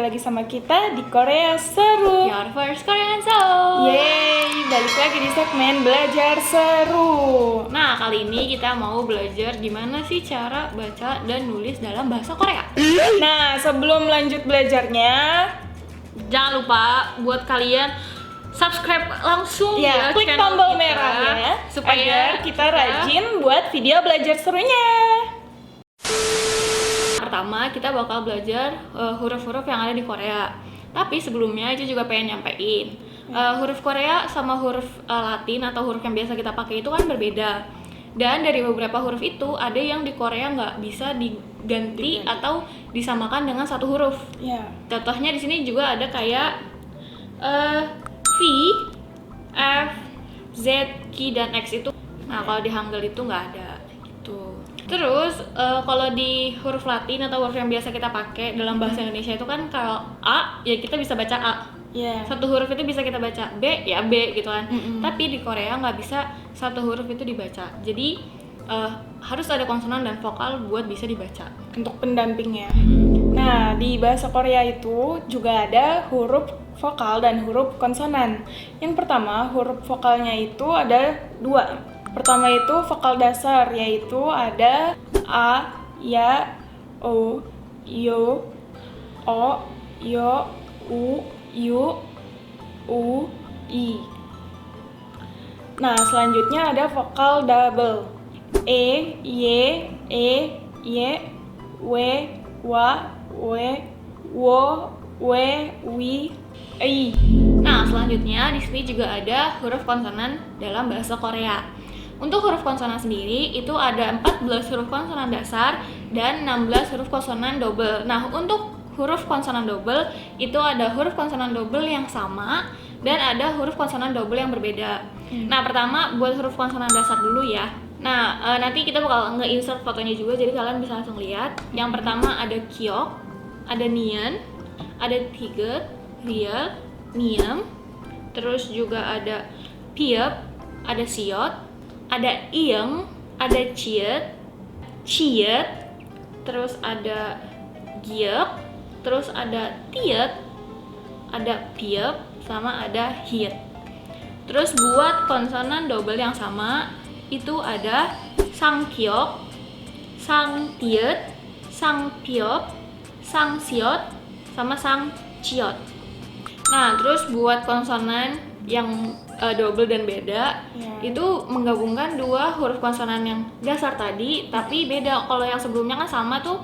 lagi sama kita di Korea Seru. Your first Korean song. Yeay, balik lagi di segmen Belajar Seru. Nah, kali ini kita mau belajar gimana sih cara baca dan nulis dalam bahasa Korea. Nah, sebelum lanjut belajarnya, Jangan lupa buat kalian subscribe langsung ya klik channel tombol kita, merah ya, supaya agar kita rajin buat video belajar serunya. Pertama, kita bakal belajar huruf-huruf yang ada di Korea. Tapi sebelumnya itu juga pengen nyampein huruf Korea sama huruf Latin atau huruf yang biasa kita pakai itu kan berbeda. Dan dari beberapa huruf itu ada yang di Korea nggak bisa diganti atau disamakan dengan satu huruf. Ya. Contohnya di sini juga ada kayak V, F, Z, Q, dan X itu. Nah, kalau di Hangul itu nggak ada gitu. Terus kalau di huruf Latin atau huruf yang biasa kita pakai dalam bahasa Indonesia itu kan kalau A ya kita bisa baca A. Ya. Satu huruf itu bisa kita baca B ya B gitu kan. Tapi di Korea nggak bisa satu huruf itu dibaca. Jadi harus ada konsonan dan vokal buat bisa dibaca. Untuk pendampingnya. Nah, di bahasa Korea itu juga ada huruf vokal dan huruf konsonan. Yang pertama, huruf vokalnya itu ada dua. Pertama itu vokal dasar, yaitu ada A, Ya, O, Yo, O, Yo, U, Yu, U, I. Nah, selanjutnya ada vokal double. E, Y, E, Y, W, Wa, W, Wo, W, Wi, I. Nah, selanjutnya di sini juga ada huruf konsonan dalam bahasa Korea. Untuk huruf konsonan sendiri itu ada 14 huruf konsonan dasar dan 16 huruf konsonan double. Nah, untuk huruf konsonan double itu ada huruf konsonan double yang sama dan ada huruf konsonan double yang berbeda. Nah, pertama buat huruf konsonan dasar dulu ya. Nah, nanti kita bakal nge-insert fotonya juga jadi kalian bisa langsung lihat. Yang pertama ada Kyok, ada Nian, ada Tiget, Riel, Niam, terus juga ada Piep, ada Siot, ada Ieng, ada Ciet, Ciet, terus ada Giek, terus ada Tiet, ada Piep, sama ada Hiet. Terus buat konsonan double yang sama itu ada Sang Kyok, Sang Tiet, Sang Piop, Sang Siot, sama Sang Ciot. Nah, terus buat konsonan yang double dan beda itu menggabungkan dua huruf konsonan yang dasar tadi tapi beda. Kalau yang sebelumnya kan sama tuh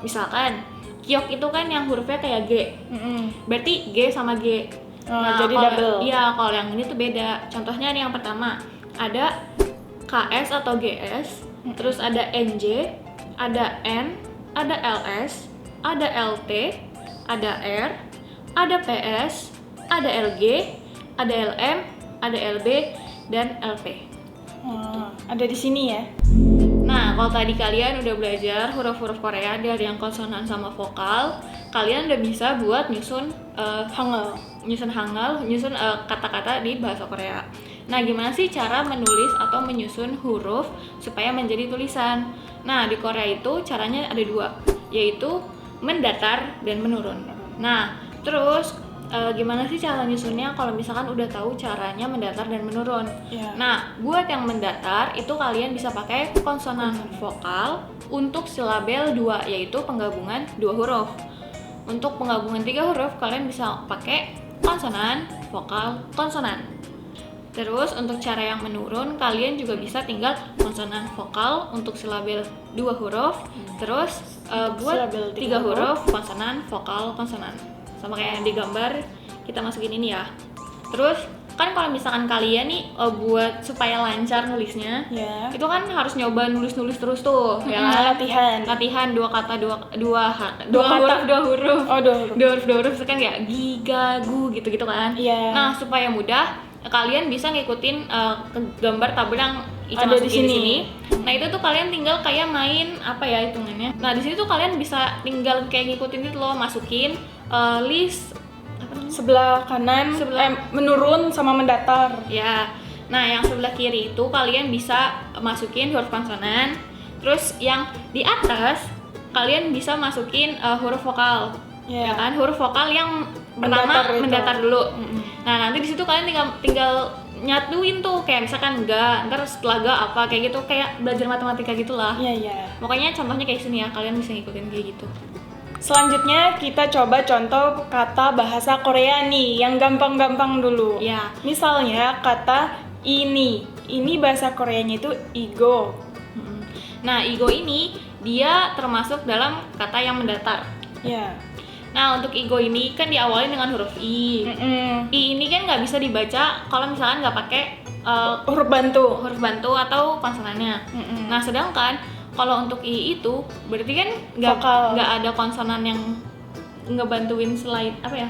misalkan Kyok itu kan yang hurufnya kayak G, berarti G sama G. Nah, jadi double. Iya, kalau yang ini tuh beda. Contohnya nih yang pertama ada KS atau GS, terus ada NJ, ada N, ada LS, ada LT, ada R, ada PS, ada LG, ada LM, ada LB, dan LP. Ada di sini ya. Nah, kalau tadi kalian udah belajar huruf-huruf Korea dari yang konsonan sama vokal, kalian udah bisa buat nyusun Hangul. nyusun kata-kata di bahasa Korea. Nah, gimana sih cara menulis atau menyusun huruf supaya menjadi tulisan? Nah, di Korea itu caranya ada dua, yaitu mendatar dan menurun. Nah, terus gimana sih cara nyusunnya kalau misalkan udah tahu caranya mendatar dan menurun? Nah, buat yang mendatar itu kalian bisa pakai konsonan vokal untuk silabel 2, yaitu penggabungan 2 huruf. Untuk penggabungan 3 huruf kalian bisa pakai konsonan, vokal, konsonan. Terus untuk cara yang menurun kalian juga bisa tinggal konsonan vokal untuk silabel 2 huruf. Terus buat 3 huruf konsonan, vokal, konsonan. Sama kayak yang digambar kita masukin ini ya. Terus kan kalau misalkan kalian nih buat supaya lancar nulisnya, itu kan harus nyoba nulis terus tuh, ya kan? Latihan 2 kata 2 huruf. Oh, 2 huruf. 2 huruf kan kayak giga, gu gitu kan. Nah, supaya mudah kalian bisa ngikutin gambar tabel yang Ica ada masukin di sini. Nah, itu tuh kalian tinggal kayak main apa ya hitungannya. Nah, di sini tuh kalian bisa tinggal kayak ngikutin itu loh, masukin list sebelah kanan menurun sama mendatar. Ya. Nah, yang sebelah kiri itu kalian bisa masukin huruf konsonan. Terus yang di atas kalian bisa masukin huruf vokal. ya kan, huruf vokal yang Mendatar pertama itu. mendatar dulu. Nah nanti di situ kalian tinggal nyatuin tuh, kayak misalkan ga, ntar setelah ga apa kayak gitu, kayak belajar matematika gitulah. Iya. Pokoknya contohnya kayak sini ya, kalian bisa ngikutin kayak gitu. Selanjutnya kita coba contoh kata bahasa Korea nih, yang gampang-gampang dulu. Ya. Misalnya kata ini bahasa Koreanya itu igo. Nah igo ini dia termasuk dalam kata yang mendatar. Ya. Nah untuk igo ini kan diawali dengan huruf i. I ini kan nggak bisa dibaca kalau misalkan nggak pakai Huruf bantu. huruf bantu atau konsonannya. Nah sedangkan kalau untuk i itu berarti kan Vokal. nggak ada konsonan yang ngebantuin selain apa ya?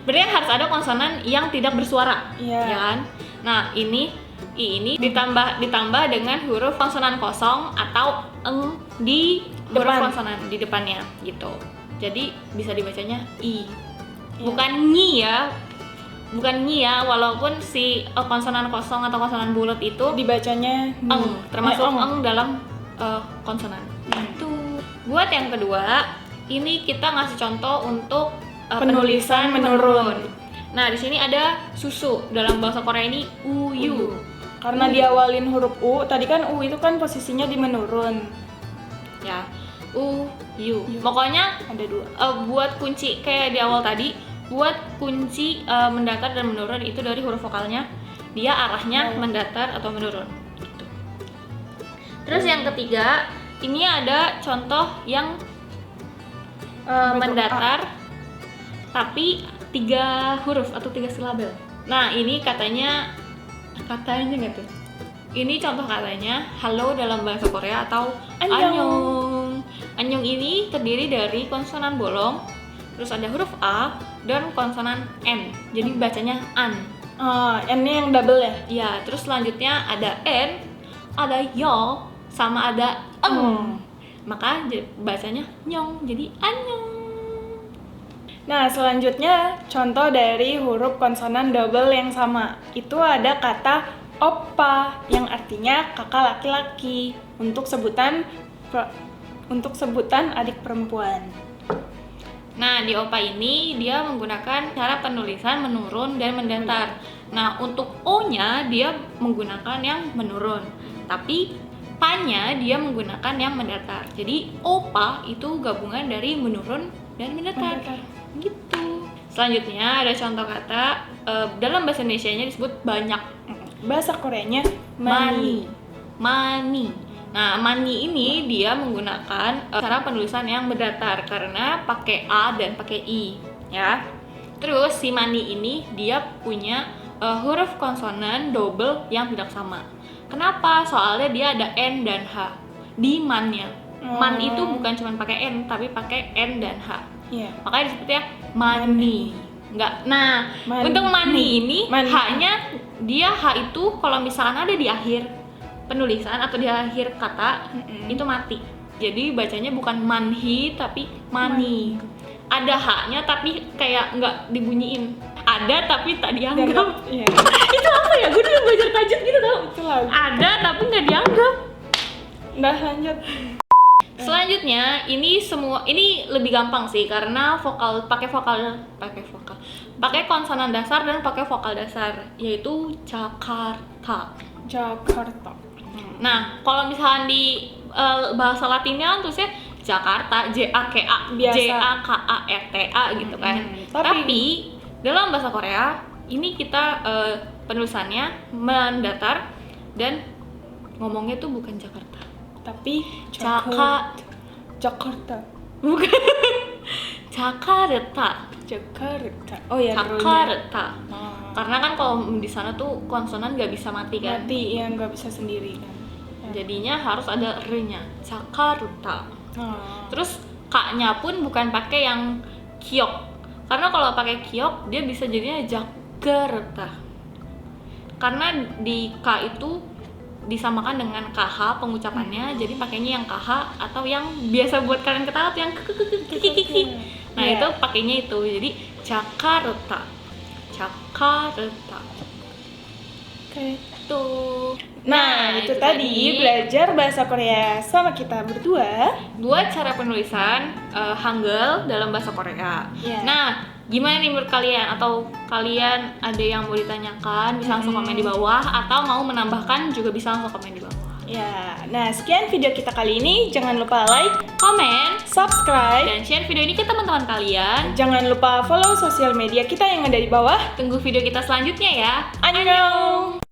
Berarti kan harus ada konsonan yang tidak bersuara, Iya. ya kan? Nah i ini ditambah dengan huruf konsonan kosong atau eng di huruf Depan. konsonan di depannya gitu. Jadi bisa dibacanya i, Iya. bukan nyi ya, walaupun si konsonan kosong atau konsonan bulat itu Dibacanya eng, termasuk eng. eng dalam konsonan. Itu. Buat yang kedua, ini kita ngasih contoh untuk Penulisan menurun. Nah, di sini ada susu. Dalam bahasa Korea ini uyu. Karena diawalin huruf u, tadi kan u itu kan posisinya di menurun. Ya. Uyu. Pokoknya Ada 2. buat kunci kayak di awal tadi, buat kunci mendatar dan menurun itu dari huruf vokalnya, dia arahnya mendatar atau menurun. Gitu. Terus yang ketiga, ini ada contoh yang mendatar tapi 3 huruf atau 3 silabel. Nah ini katanya nggak tuh? Ini contoh katanya halo dalam bahasa Korea atau annyeong. Annyeong ini terdiri dari konsonan bolong, terus ada huruf A dan konsonan N. Jadi bacanya an. N-nya yang double ya? Ya, terus selanjutnya ada N, ada yo, sama ada eng. Maka bacanya nyong, jadi annyeong. Nah, selanjutnya contoh dari huruf konsonan double yang sama. Itu ada kata oppa yang artinya kakak laki-laki untuk sebutan adik perempuan. Nah, di opa ini dia menggunakan cara penulisan menurun dan mendatar. Nah, untuk O-nya dia menggunakan yang menurun. Tapi Pa-nya dia menggunakan yang mendatar. Jadi opa itu gabungan dari menurun dan mendatar. Gitu. Selanjutnya ada contoh kata dalam bahasa Indonesianya disebut banyak. Bahasa Koreanya Money. Nah, money ini dia menggunakan cara penulisan yang mendatar karena pakai A dan pakai I, ya. Terus si money ini dia punya huruf konsonan double yang tidak sama. Kenapa? Soalnya dia ada N dan H di man-nya. Man itu bukan cuma pakai N tapi pakai N dan H. Iya. Makanya disebutnya money. Enggak. Nah, untuk money ini H-nya dia H itu kalau misalkan ada di akhir penulisan atau di akhir kata itu mati. Jadi bacanya bukan manhi tapi money. Ada H-nya tapi kayak nggak dibunyiin. Ada tapi tak dianggap. Iya. Itu apa ya? Gue dulu belajar tajwid gitu tau. Itu lagu. Ada tapi nggak dianggap. Udah lanjut. Selanjutnya ini lebih gampang sih karena pakai konsonan dasar dan pakai vokal dasar, yaitu Jakarta. Nah, kalau misalnya di bahasa Latinnya kan tulisnya Jakarta, J-A-K-A, Biasa. J-A-K-A-R-T-A gitu kan. Tapi dalam bahasa Korea ini kita penulisannya mendatar dan ngomongnya tuh bukan Jakarta, tapi Jakarta. Bukan. Jakarta. Oh ya, Jakarta. Karena kan kalau di sana tuh konsonan nggak bisa mati kan. Mati ya, nggak bisa sendiri kan. Jadinya harus ada r-nya. Jakarta. Terus k-nya pun bukan pakai yang kiok. Karena kalau pakai kiok dia bisa jadinya Jakarta. Karena di k itu disamakan dengan KH pengucapannya, jadi pakainya yang KH atau yang biasa buat kalian ketawa tuh yang kiki. Nah itu pakainya itu, jadi Jakarta. Oke. Tuh. Nah, itu tadi belajar bahasa Korea sama kita berdua. 2 cara penulisan Hangul dalam bahasa Korea. Iya. Nah, gimana nih menurut kalian? Atau kalian ada yang mau ditanyakan? Bisa langsung komen di bawah, atau mau menambahkan juga bisa langsung komen di bawah. Ya, nah sekian video kita kali ini. Jangan lupa like, Komen, subscribe, dan share video ini ke teman-teman kalian. jangan lupa follow sosial media kita yang ada di bawah. Tunggu video kita selanjutnya ya. Annyeong!